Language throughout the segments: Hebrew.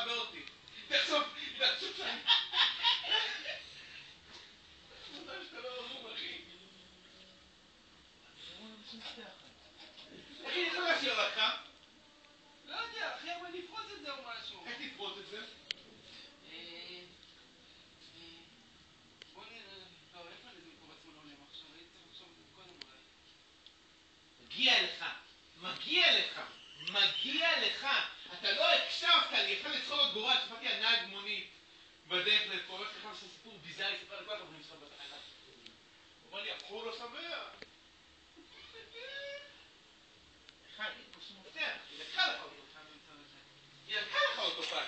תחבא אותי. תחשוב שאני... תודה שאתה לא אמור, אחי. איך אני יכול להשאיר לך? לא יודע, אחי, אבל נפרוץ את זה או משהו. איך תפרוץ את זה? בוא נראה... לא, איפה אני מקום עצמו לא עולם עכשיו? הייתי צריך לחשוב את זה קודם אולי. מגיע לך. אתה לא הקשבת לי, יכול לצחוק את גורל, שפעתי על נהג מונית בדרך לפה, הולך לך עכשיו סיפור ביזארי, ספר לכל החברים שלך בתחנה. הוא אומר לי, הפכו לא שמח. חיים, אין פה שום מפתח, היא לקחה לך אותו. היא לקחה לך אותו פעם.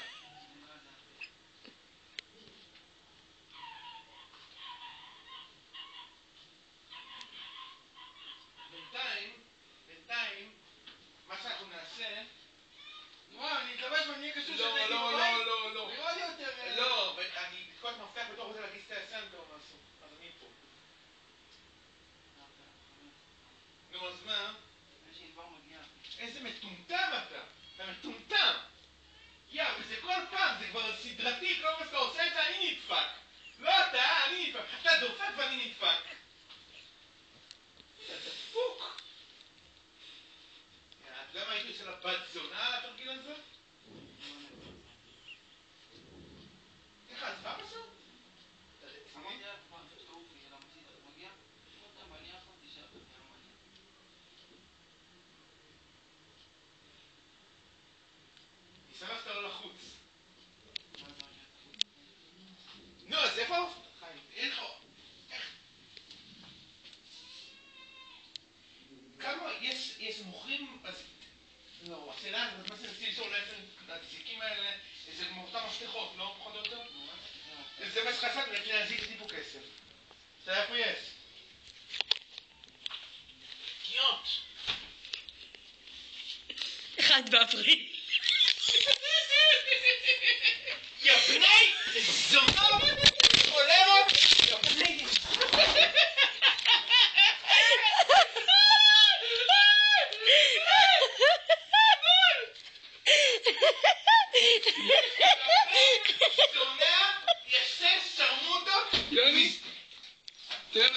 בינתיים, מה שאנחנו נעשה... וואו, אני מקווה שאני אהיה קשור שאתה איתי לא. נראה לי יותר... לא, אני כל הזמן מפתח בתור רוצה להגיס את הסנטר או משהו. אז אני פה. נו, אז מה? איזה מטומטם אתה! אתה מטומטם! וזה כל פעם, זה כבר סדרתי, כל מה שאתה עושה את זה, אני נדפק. לא אתה, אני נדפק. אתה דופק ואני נדפק. אתה דפוק. אתה יודע מה הייתי של הבת זונה על התרגיל הזה? איך עזבה משהו? אמרתי לה, מה, שאתה אופי, אלא מוציא את זה מגיע? אמרת, ואני אחת תשאר את זה, אמרתי. נשאר שאתה לא לחוץ. מה זה מה שאתה? נו, אז איפה? חיים, אין לך... איך? כמה יש מוכרים... לא, השאלה הזאת, מה שניסיתי לשאול, אולי הזיקים האלה, זה מאותם מפתחות, לא? פחות או יותר? זה מה שחסק, לפני להזיק טיפו כסף. אתה יודע איפה יש? קיות! 1 באפריל. יא בני! זונות! חולרות! יא בני!